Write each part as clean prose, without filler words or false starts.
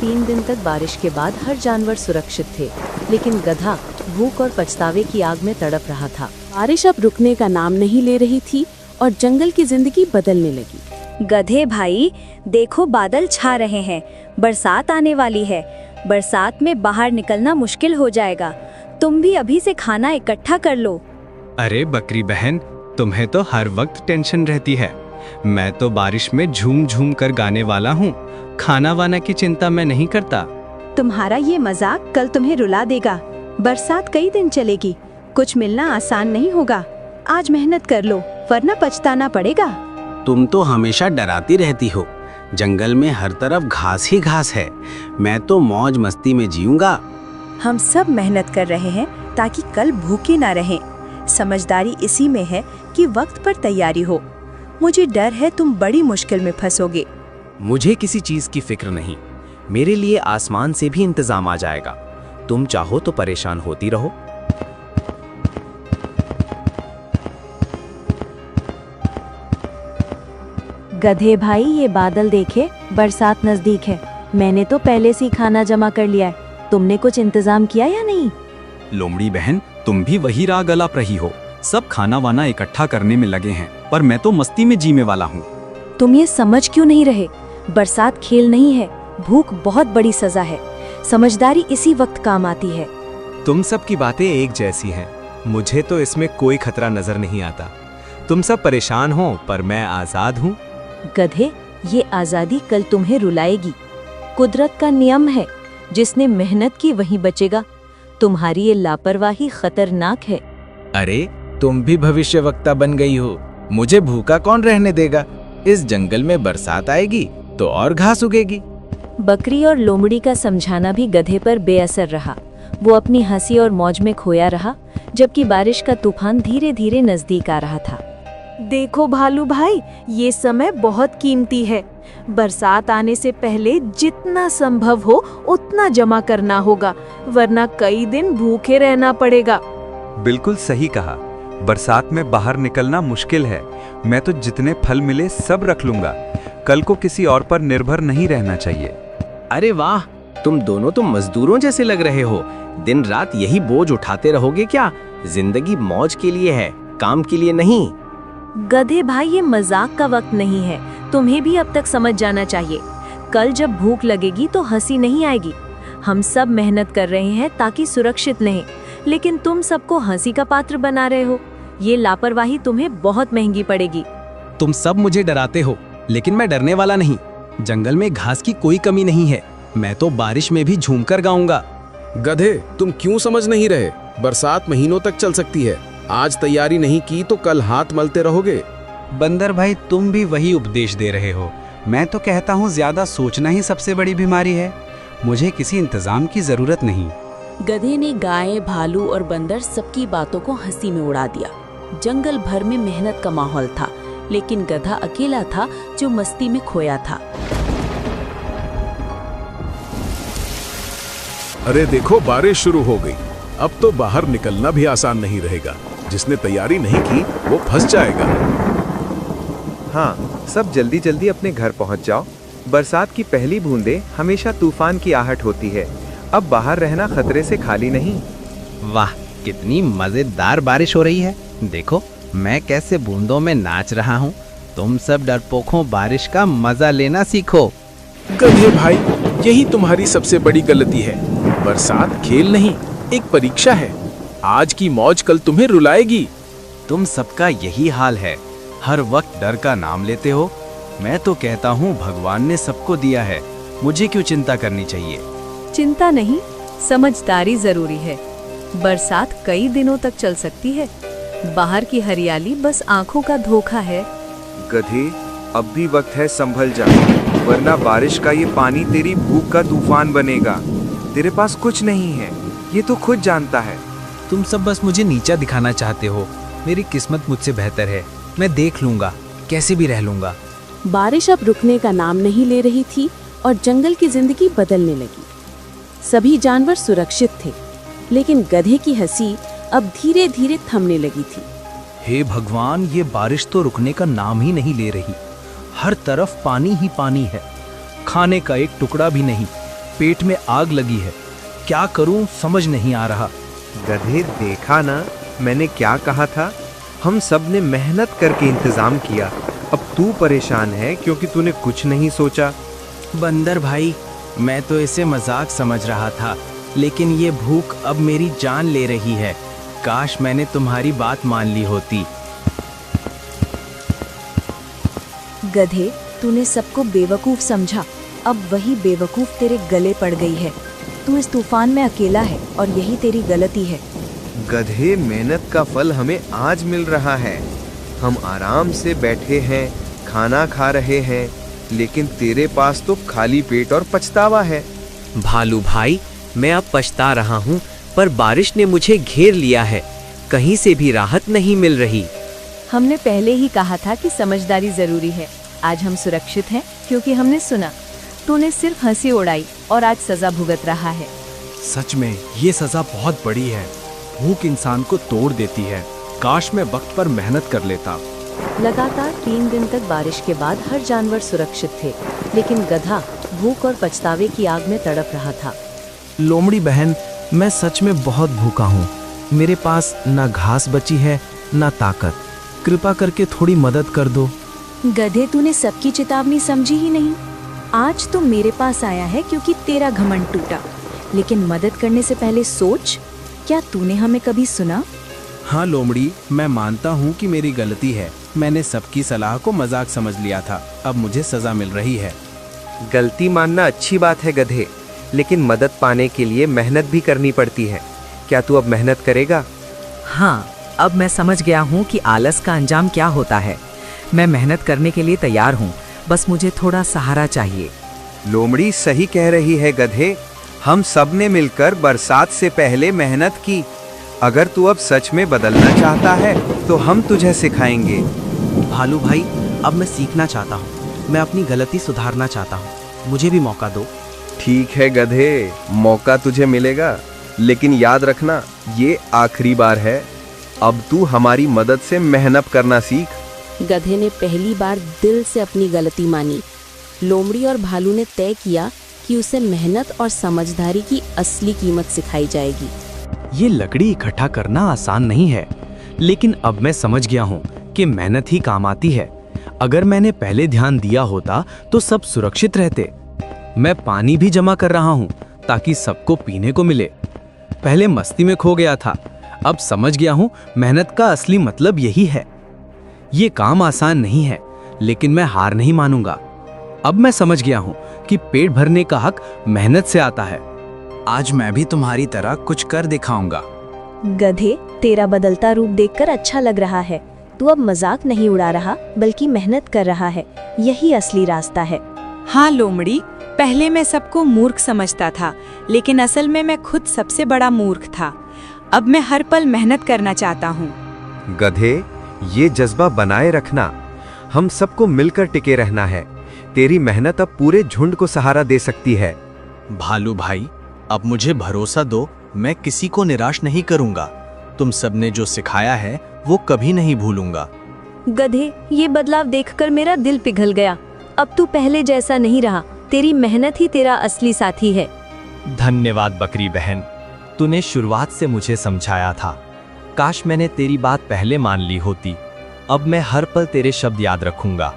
3 दिन तक बारिश के बाद हर जानवर सुरक्षित थे, लेकिन गधा भूख और पछतावे की आग में तड़प रहा था। बारिश अब रुकने का नाम नहीं ले रही थी और जंगल की जिंदगी बदलने लगी। गधे भाई, देखो बादल छा रहे हैं, बरसात आने वाली है। बरसात में बाहर निकलना मुश्किल हो जाएगा। तुम भी अभी से खाना इकट्ठा कर लो। अरे बकरी बहन, तुम्हें तो हर वक्त टेंशन रहती है। मैं तो बारिश में झूम झूम कर गाने वाला हूँ। खाना वाना की चिंता मैं नहीं करता। तुम्हारा ये मजाक कल तुम्हें रुला देगा। बरसात कई दिन चलेगी, कुछ मिलना आसान नहीं होगा। आज मेहनत कर लो, वरना पछताना पड़ेगा। तुम तो हमेशा डराती रहती हो। जंगल में हर तरफ घास ही घास है। मैं तो मौज मस्ती में जीऊंगा। हम सब मेहनत कर रहे हैं ताकि कल भूखे ना रहें। समझदारी इसी में है कि वक्त पर तैयारी हो। मुझे डर है तुम बड़ी मुश्किल में फंसोगे। मुझे किसी चीज की फिक्र नहीं। मेरे लिए आसमान से भी इंतजाम आ जाएगा। तुम चाहो तो परेशान होती रहो। गधे भाई, ये बादल देखे, बरसात नजदीक है। मैंने तो पहले से ही खाना जमा कर लिया है। तुमने कुछ इंतजाम किया या नहीं? लोमड़ी बहन, तुम भी वही राग अलाप रही हो। सब खाना वाना इकट्ठा करने में लगे हैं, पर मैं तो मस्ती में जीने वाला हूँ। तुम ये समझ क्यों नहीं रहे? बरसात खेल नहीं है, भूख बहुत बड़ी सजा है। समझदारी इसी वक्त काम आती है। तुम सब की बातें एक जैसी हैं। मुझे तो इसमें कोई खतरा नजर नहीं आता। तुम सब परेशान हो, पर मैं आजाद हूँ। गधे, ये आजादी कल तुम्हें रुलाएगी। कुदरत का नियम है, जिसने मेहनत की वही बचेगा। तुम्हारी ये लापरवाही खतरनाक है। अरे, तुम भी भविष्यवक्ता बन गई हो। मुझे भूखा कौन रहने देगा? इस जंगल में बरसात आएगी तो और घास उगेगी। बकरी और लोमड़ी का समझाना भी गधे पर बेअसर रहा। वो अपनी हंसी और मौज में खोया रहा, जबकि बारिश का तूफान धीरे धीरे नजदीक आ रहा था। देखो भालू भाई, ये समय बहुत कीमती है। बरसात आने से पहले जितना संभव हो उतना जमा करना होगा, वरना कई दिन भूखे रहना पड़ेगा। बिल्कुल सही कहा। बरसात में बाहर निकलना मुश्किल है। मैं तो जितने फल मिले सब रख लूंगा। कल को किसी और पर निर्भर नहीं रहना चाहिए। अरे वाह, तुम दोनों तो मजदूरों जैसे लग रहे हो। दिन रात यही बोझ उठाते रहोगे क्या? जिंदगी मौज के लिए है, काम के लिए नहीं। गधे भाई, ये मजाक का वक्त नहीं है। तुम्हें भी अब तक समझ जाना चाहिए। कल जब भूख लगेगी तो हंसी नहीं आएगी। हम सब मेहनत कर रहे हैं ताकि सुरक्षित रहें, लेकिन तुम सबको हंसी का पात्र बना रहे हो। ये लापरवाही तुम्हें बहुत महंगी पड़ेगी। तुम सब मुझे डराते हो, लेकिन मैं डरने वाला नहीं। जंगल में घास की कोई कमी नहीं है। मैं तो बारिश में भी झूमकर गाऊंगा। गधे, तुम क्यों समझ नहीं रहे? बरसात महीनों तक चल सकती है। आज तैयारी नहीं की तो कल हाथ मलते रहोगे। बंदर भाई, तुम भी वही उपदेश दे रहे हो। मैं तो कहता हूँ, ज्यादा सोचना ही सबसे बड़ी बीमारी है। मुझे किसी इंतजाम की जरूरत नहीं। गधे ने गाय, भालू और बंदर सबकी बातों को हंसी में उड़ा दिया। जंगल भर में मेहनत का माहौल था, लेकिन गधा अकेला था जो मस्ती में खोया था। अरे देखो, बारिश शुरू हो गई। अब तो बाहर निकलना भी आसान नहीं रहेगा। जिसने तैयारी नहीं की वो फंस जाएगा। हाँ, सब जल्दी जल्दी अपने घर पहुंच जाओ। बरसात की पहली बूंदें हमेशा तूफान की आहट होती है। अब बाहर रहना खतरे से खाली नहीं। वाह, कितनी मजेदार बारिश हो रही है। देखो मैं कैसे बूंदों में नाच रहा हूँ। तुम सब डरपोकों, बारिश का मजा लेना सीखो। गधे भाई, यही तुम्हारी सबसे बड़ी गलती है। बरसात खेल नहीं, एक परीक्षा है। आज की मौज कल तुम्हें रुलाएगी। तुम सबका यही हाल है। हर वक्त डर का नाम लेते हो। मैं तो कहता हूँ भगवान ने सबको दिया है, मुझे क्यों चिंता करनी चाहिए? चिंता नहीं, समझदारी जरूरी है। बरसात कई दिनों तक चल सकती है। बाहर की हरियाली बस आंखों का धोखा है। गधे, अब भी वक्त है, संभल जा, वरना बारिश का ये पानी तेरी भूख का तूफान बनेगा। तेरे पास कुछ नहीं है, ये तो खुद जानता है। तुम सब बस मुझे नीचा दिखाना चाहते हो। मेरी किस्मत मुझसे बेहतर है। मैं देख लूंगा, कैसे भी रह लूंगा। बारिश अब रुकने का नाम नहीं ले रही थी और जंगल की जिंदगी बदलने लगी। सभी जानवर सुरक्षित थे, लेकिन गधे की हंसी अब धीरे धीरे थमने लगी थी। हे भगवान, ये बारिश तो रुकने का नाम ही नहीं ले रही। हर तरफ पानी ही पानी है। खाने का एक टुकड़ा भी नहीं। पेट में आग लगी है। क्या करूं समझ नहीं आ रहा। गधे, देखा ना मैंने क्या कहा था? हम सब ने मेहनत करके इंतजाम किया। अब तू परेशान है क्योंकि तूने कुछ नहीं सोचा। बंदर भाई, मैं तो इसे मजाक समझ रहा था, लेकिन ये भूख अब मेरी जान ले रही है। काश मैंने तुम्हारी बात मान ली होती। गधे, तूने सबको बेवकूफ समझा, अब वही बेवकूफ तेरे गले पड़ गई है। तू इस तूफान में अकेला है और यही तेरी गलती है। गधे, मेहनत का फल हमें आज मिल रहा है। हम आराम से बैठे हैं, खाना खा रहे हैं, लेकिन तेरे पास तो खाली पेट और पछतावा है। भालू भाई, मैं अब पछता रहा हूँ, पर बारिश ने मुझे घेर लिया है। कहीं से भी राहत नहीं मिल रही। हमने पहले ही कहा था कि समझदारी जरूरी है। आज हम सुरक्षित हैं क्योंकि हमने सुना। तूने सिर्फ हंसी उड़ाई और आज सजा भुगत रहा है। सच में ये सजा बहुत बड़ी है। भूख इंसान को तोड़ देती है। काश मैं वक्त पर मेहनत कर लेता। लगातार 3 दिन तक बारिश के बाद हर जानवर सुरक्षित थे, लेकिन गधा भूख और पछतावे की आग में तड़प रहा था। लोमड़ी बहन, मैं सच में बहुत भूखा हूँ। मेरे पास ना घास बची है ना ताकत। कृपा करके थोड़ी मदद कर दो। गधे, तूने सबकी चेतावनी समझी ही नहीं। आज तो मेरे पास आया है क्योंकि तेरा घमंड टूटा, लेकिन मदद करने से पहले सोच, क्या तूने हमें कभी सुना? हाँ लोमड़ी, मैं मानता हूँ कि मेरी गलती है। मैंने सबकी सलाह को मजाक समझ लिया था। अब मुझे सजा मिल रही है। गलती मानना अच्छी बात है गधे, लेकिन मदद पाने के लिए मेहनत भी करनी पड़ती है। क्या तू अब मेहनत करेगा? हाँ, अब मैं समझ गया हूँ कि आलस का अंजाम क्या होता है। मैं मेहनत करने के लिए तैयार हूँ, बस मुझे थोड़ा सहारा चाहिए। लोमड़ी सही कह रही है गधे। हम सब ने मिलकर बरसात से पहले मेहनत की। अगर तू अब सच में बदलना चाहता है तो हम तुझे सिखाएंगे। भालू भाई, अब मैं सीखना चाहता हूँ। मैं अपनी गलती सुधारना चाहता हूँ। मुझे भी मौका दो। ठीक है गधे, मौका तुझे मिलेगा, लेकिन याद रखना ये आखिरी बार है। अब तू हमारी मदद से मेहनत करना सीख। गधे ने पहली बार दिल से अपनी गलती मानी। लोमड़ी और भालू ने तय किया कि उसे मेहनत और समझदारी की असली कीमत सिखाई जाएगी। ये लकड़ी इकट्ठा करना आसान नहीं है, लेकिन अब मैं समझ गया हूँ कि मेहनत ही काम आती है। अगर मैंने पहले ध्यान दिया होता तो सब सुरक्षित रहते। मैं पानी भी जमा कर रहा हूँ ताकि सबको पीने को मिले। पहले मस्ती में खो गया था, अब समझ गया हूँ मेहनत का असली मतलब यही है। ये काम आसान नहीं है, लेकिन मैं हार नहीं मानूंगा। अब मैं समझ गया हूँ कि पेट भरने का हक मेहनत से आता है। आज मैं भी तुम्हारी तरह कुछ कर दिखाऊंगा। गधे, तेरा बदलता रूप देखकर अच्छा लग रहा है। तू अब मजाक नहीं उड़ा रहा, बल्कि मेहनत कर रहा है। यही असली रास्ता है। हाँ लोमड़ी, पहले मैं सबको मूर्ख समझता था, लेकिन असल में मैं खुद सबसे बड़ा मूर्ख था। अब मैं हर पल मेहनत करना चाहता हूँ। गधे, ये जज्बा बनाए रखना। हम सबको मिलकर टिके रहना है। तेरी मेहनत अब पूरे झुंड को सहारा दे सकती है। भालू भाई, अब मुझे भरोसा दो, मैं किसी को निराश नहीं करूंगा। तुम सबने जो सिखाया है वो कभी नहीं भूलूंगा। गधे, ये बदलाव देखकर मेरा दिल पिघल गया। अब तू पहले जैसा नहीं रहा। तेरी मेहनत ही तेरा असली साथी है। धन्यवाद बकरी बहन, तूने शुरुआत से मुझे समझाया था। काश मैंने तेरी बात पहले मान ली होती। अब मैं हर पल तेरे शब्द याद रखूंगा।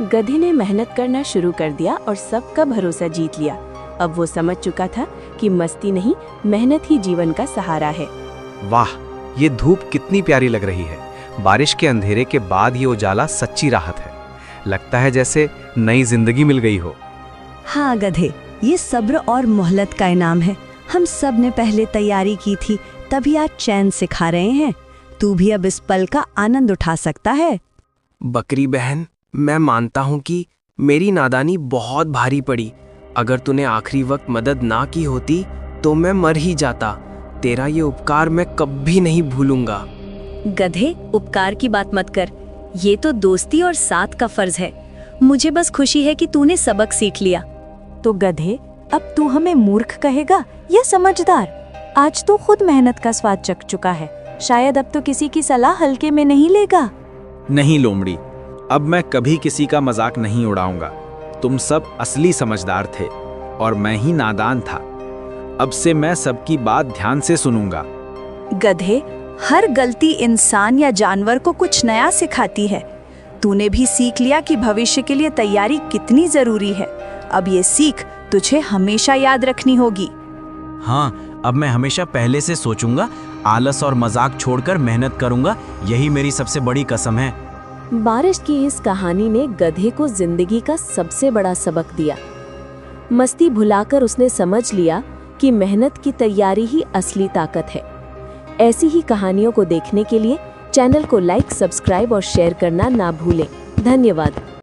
गधे ने मेहनत करना शुरू कर दिया और सबका भरोसा जीत लिया। अब वो समझ चुका था कि मस्ती नहीं, मेहनत ही जीवन का सहारा है। वाह, ये धूप कितनी प्यारी लग रही है। बारिश के अंधेरे के बाद ये उजाला सच्ची राहत है। लगता है जैसे नई जिंदगी मिल गई हो। हाँ गधे, ये सब्र और मोहलत का इनाम है। हम सब ने पहले तैयारी की थी, तभी आज चैन से खा रहे हैं। तू भी अब इस पल का आनंद उठा सकता है। बकरी बहन, मैं मानता हूँ कि मेरी नादानी बहुत भारी पड़ी। अगर तूने आखिरी वक्त मदद ना की होती तो मैं मर ही जाता। तेरा ये उपकार मैं कभी नहीं भूलूंगा। गधे, उपकार की बात मत कर। ये तो दोस्ती और साथ का फर्ज है। मुझे बस खुशी है कि तूने सबक सीख लिया। तो गधे, अब तू हमें मूर्ख कहेगा या समझदार? आज तो खुद मेहनत का स्वाद चख चुका है। शायद अब तो किसी की सलाह हल्के में नहीं लेगा। नहीं लोमड़ी, अब मैं कभी किसी का मजाक नहीं उड़ाऊंगा। तुम सब असली समझदार थे और मैं ही नादान था। अब से मैं सबकी बात ध्यान से सुनूंगा। गधे, हर गलती इंसान या जानवर को कुछ नया सिखाती है। तूने भी सीख लिया कि भविष्य के लिए तैयारी कितनी जरूरी है। अब ये सीख तुझे हमेशा याद रखनी होगी। हाँ, अब मैं हमेशा पहले से सोचूंगा, आलस और मजाक छोड़कर मेहनत करूंगा। यही मेरी सबसे बड़ी कसम है। बारिश की इस कहानी ने गधे को जिंदगी का सबसे बड़ा सबक दिया। मस्ती भुलाकर उसने समझ लिया कि मेहनत की तैयारी ही असली ताकत है। ऐसी ही कहानियों को देखने के लिए चैनल को लाइक, सब्सक्राइब और शेयर करना ना भूलें। धन्यवाद।